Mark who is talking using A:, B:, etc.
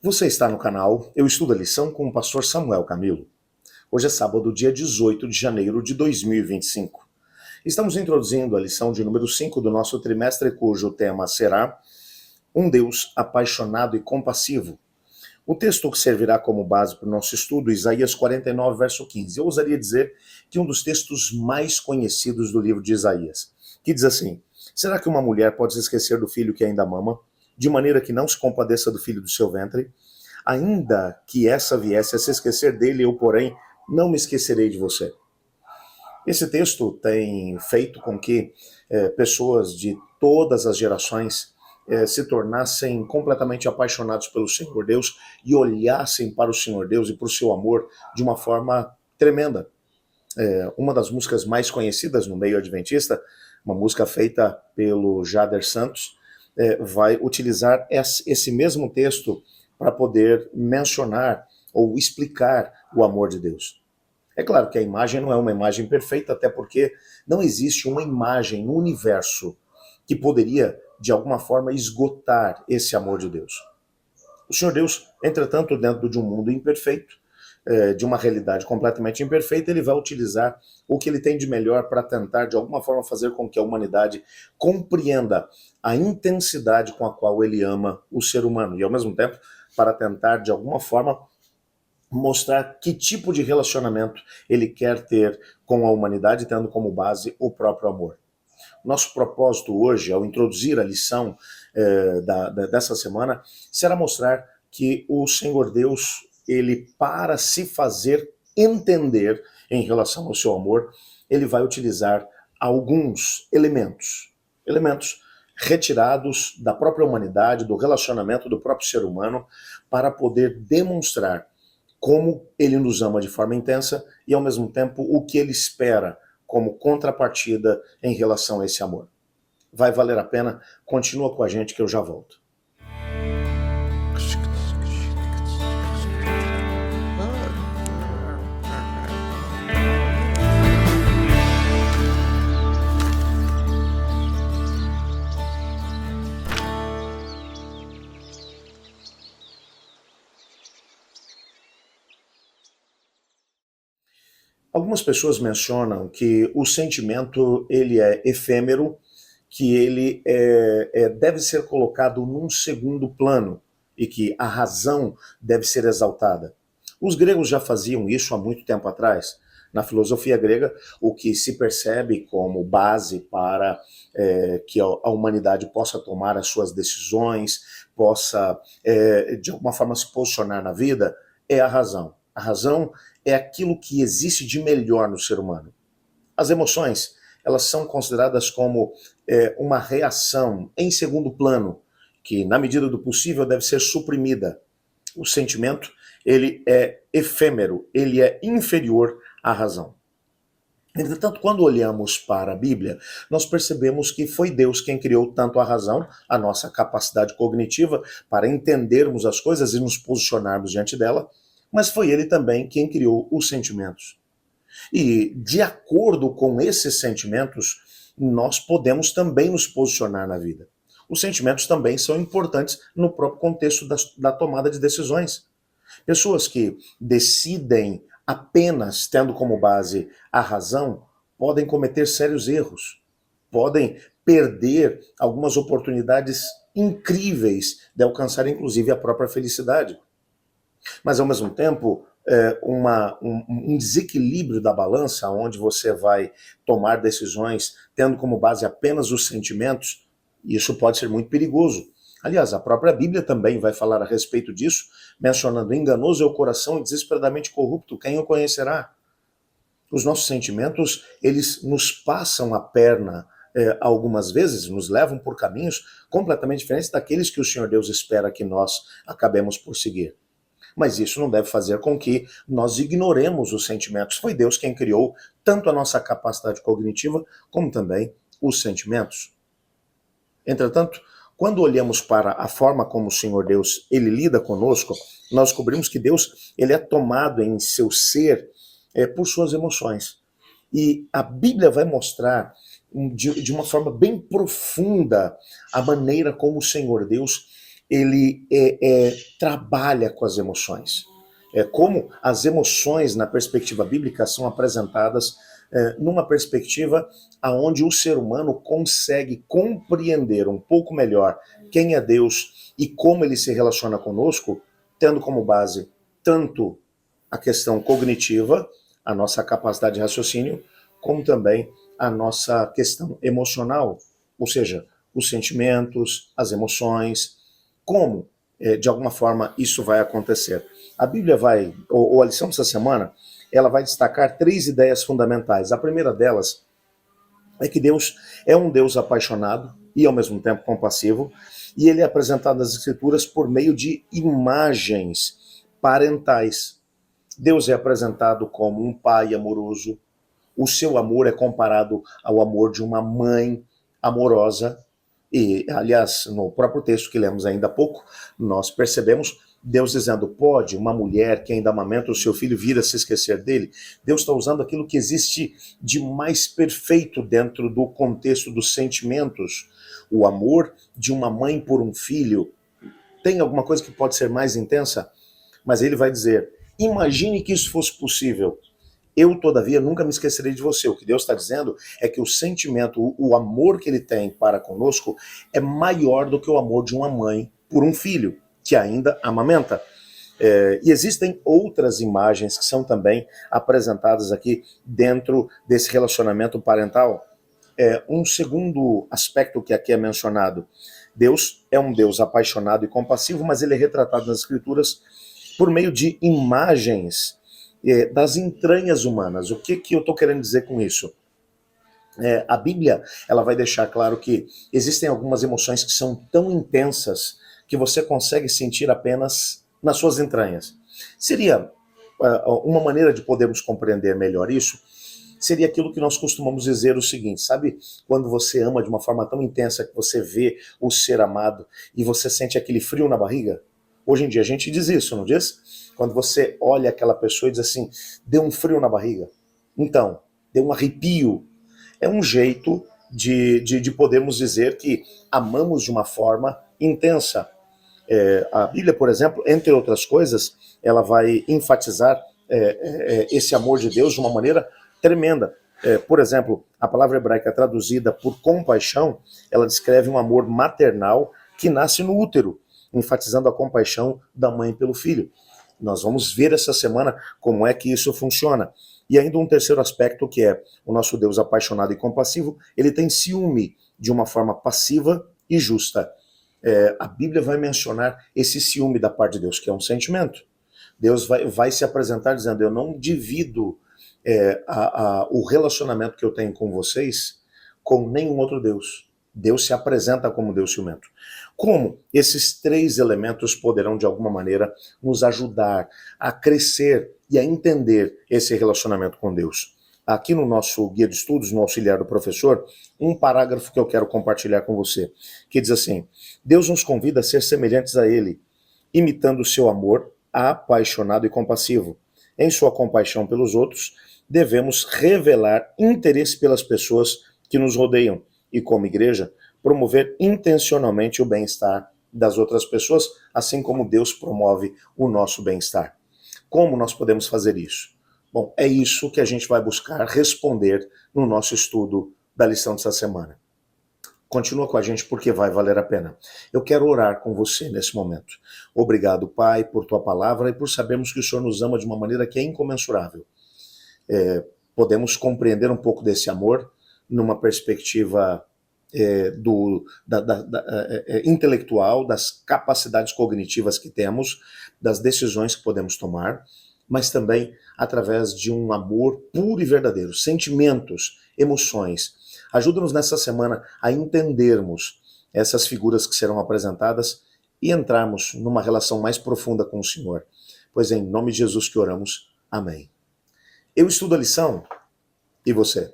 A: Você está no canal Eu Estudo a Lição com o pastor Samuel Camilo. Hoje é sábado, dia 18 de janeiro de 2025. Estamos introduzindo a lição de número 5 do nosso trimestre, cujo tema será Um Deus apaixonado e compassivo. O texto que servirá como base para o nosso estudo, Isaías 49, verso 15. Eu ousaria dizer que um dos textos mais conhecidos do livro de Isaías, que diz assim: será que uma mulher pode se esquecer do filho que ainda mama, de maneira que não se compadeça do filho do seu ventre? Ainda que essa viesse a se esquecer dele, eu, porém, não me esquecerei de você. Esse texto tem feito com que pessoas de todas as gerações se tornassem completamente apaixonados pelo Senhor Deus e olhassem para o Senhor Deus e para o seu amor de uma forma tremenda. Uma das músicas mais conhecidas no meio adventista, uma música feita pelo Jader Santos, vai utilizar esse mesmo texto para poder mencionar ou explicar o amor de Deus. É claro que a imagem não é uma imagem perfeita, até porque não existe uma imagem no universo que poderia, de alguma forma, esgotar esse amor de Deus. O Senhor Deus, entretanto, dentro de um mundo imperfeito, de uma realidade completamente imperfeita, ele vai utilizar o que ele tem de melhor para tentar, de alguma forma, fazer com que a humanidade compreenda a intensidade com a qual ele ama o ser humano e, ao mesmo tempo, para tentar, de alguma forma, mostrar que tipo de relacionamento ele quer ter com a humanidade, tendo como base o próprio amor. Nosso propósito hoje, ao introduzir a lição dessa semana, será mostrar que o Senhor Deus, ele, para se fazer entender em relação ao seu amor, ele vai utilizar alguns elementos retirados da própria humanidade, do relacionamento do próprio ser humano, para poder demonstrar como ele nos ama de forma intensa e, ao mesmo tempo, o que ele espera como contrapartida em relação a esse amor. Vai valer a pena? Continua com a gente que eu já volto. Algumas pessoas mencionam que o sentimento ele é efêmero, que ele deve ser colocado num segundo plano e que a razão deve ser exaltada. Os gregos já faziam isso há muito tempo atrás. Na filosofia grega, o que se percebe como base para que a humanidade possa tomar as suas decisões, possa, de alguma forma, se posicionar na vida, é a razão. A razão é aquilo que existe de melhor no ser humano. As emoções, elas são consideradas como uma reação em segundo plano, que, na medida do possível, deve ser suprimida. O sentimento, ele é efêmero, ele é inferior à razão. Entretanto, quando olhamos para a Bíblia, nós percebemos que foi Deus quem criou tanto a razão, a nossa capacidade cognitiva para entendermos as coisas e nos posicionarmos diante dela, mas foi ele também quem criou os sentimentos. E, de acordo com esses sentimentos, nós podemos também nos posicionar na vida. Os sentimentos também são importantes no próprio contexto da tomada de decisões. Pessoas que decidem apenas tendo como base a razão podem cometer sérios erros, podem perder algumas oportunidades incríveis de alcançar, inclusive, a própria felicidade. Mas, ao mesmo tempo, um desequilíbrio da balança, onde você vai tomar decisões tendo como base apenas os sentimentos, isso pode ser muito perigoso. Aliás, a própria Bíblia também vai falar a respeito disso, mencionando: enganoso é o coração e desesperadamente corrupto, quem o conhecerá? Os nossos sentimentos, eles nos passam a perna algumas vezes, nos levam por caminhos completamente diferentes daqueles que o Senhor Deus espera que nós acabemos por seguir. Mas isso não deve fazer com que nós ignoremos os sentimentos. Foi Deus quem criou tanto a nossa capacidade cognitiva, como também os sentimentos. Entretanto, quando olhamos para a forma como o Senhor Deus ele lida conosco, nós descobrimos que Deus ele é tomado em seu ser por suas emoções. E a Bíblia vai mostrar de uma forma bem profunda a maneira como o Senhor Deus ele trabalha com as emoções. Como as emoções, na perspectiva bíblica, são apresentadas numa perspectiva aonde o ser humano consegue compreender um pouco melhor quem é Deus e como ele se relaciona conosco, tendo como base tanto a questão cognitiva, a nossa capacidade de raciocínio, como também a nossa questão emocional, ou seja, os sentimentos, as emoções, como, de alguma forma, isso vai acontecer. A Bíblia vai, ou a lição dessa semana, ela vai destacar 3 ideias fundamentais. A primeira delas é que Deus é um Deus apaixonado e, ao mesmo tempo, compassivo, e ele é apresentado nas Escrituras por meio de imagens parentais. Deus é apresentado como um pai amoroso. O seu amor é comparado ao amor de uma mãe amorosa. E, aliás, no próprio texto que lemos ainda há pouco, nós percebemos Deus dizendo: pode uma mulher que ainda amamenta o seu filho vir a se esquecer dele? Deus está usando aquilo que existe de mais perfeito dentro do contexto dos sentimentos. O amor de uma mãe por um filho. Tem alguma coisa que pode ser mais intensa? Mas ele vai dizer: imagine que isso fosse possível. Eu, todavia, nunca me esquecerei de você. O que Deus está dizendo é que o sentimento, o amor que ele tem para conosco é maior do que o amor de uma mãe por um filho, que ainda amamenta. E existem outras imagens que são também apresentadas aqui dentro desse relacionamento parental. Um segundo aspecto que aqui é mencionado: Deus é um Deus apaixonado e compassivo, mas ele é retratado nas Escrituras por meio de imagens das entranhas humanas. O que eu estou querendo dizer com isso? A Bíblia ela vai deixar claro que existem algumas emoções que são tão intensas que você consegue sentir apenas nas suas entranhas. Seria uma maneira de podermos compreender melhor isso, seria aquilo que nós costumamos dizer o seguinte: sabe quando você ama de uma forma tão intensa que você vê o ser amado e você sente aquele frio na barriga? Hoje em dia a gente diz isso, não diz? Quando você olha aquela pessoa e diz assim: deu um frio na barriga. Então, deu um arrepio. É um jeito de podermos dizer que amamos de uma forma intensa. A Bíblia, por exemplo, entre outras coisas, ela vai enfatizar esse amor de Deus de uma maneira tremenda. Por exemplo, a palavra hebraica traduzida por compaixão, ela descreve um amor maternal que nasce no útero, enfatizando a compaixão da mãe pelo filho. Nós vamos ver essa semana como é que isso funciona. E ainda um terceiro aspecto, que é o nosso Deus apaixonado e compassivo, ele tem ciúme de uma forma passiva e justa. A Bíblia vai mencionar esse ciúme da parte de Deus, que é um sentimento. Deus vai se apresentar dizendo: eu não divido o relacionamento que eu tenho com vocês com nenhum outro Deus. Deus se apresenta como Deus ciumento. Como esses 3 elementos poderão, de alguma maneira, nos ajudar a crescer e a entender esse relacionamento com Deus? Aqui no nosso guia de estudos, no auxiliar do professor, um parágrafo que eu quero compartilhar com você, que diz assim: Deus nos convida a ser semelhantes a Ele, imitando o seu amor apaixonado e compassivo. Em sua compaixão pelos outros, devemos revelar interesse pelas pessoas que nos rodeiam e, como igreja, promover intencionalmente o bem-estar das outras pessoas, assim como Deus promove o nosso bem-estar. Como nós podemos fazer isso? Bom, é isso que a gente vai buscar responder no nosso estudo da lição dessa semana. Continua com a gente porque vai valer a pena. Eu quero orar com você nesse momento. Obrigado, Pai, por tua palavra e por sabermos que o Senhor nos ama de uma maneira que é incomensurável. Podemos compreender um pouco desse amor numa perspectiva intelectual, das capacidades cognitivas que temos, das decisões que podemos tomar, mas também através de um amor puro e verdadeiro, sentimentos, emoções. Ajuda-nos nessa semana a entendermos essas figuras que serão apresentadas e entrarmos numa relação mais profunda com o Senhor. Pois é em nome de Jesus que oramos. Amém. Eu estudo a lição e você?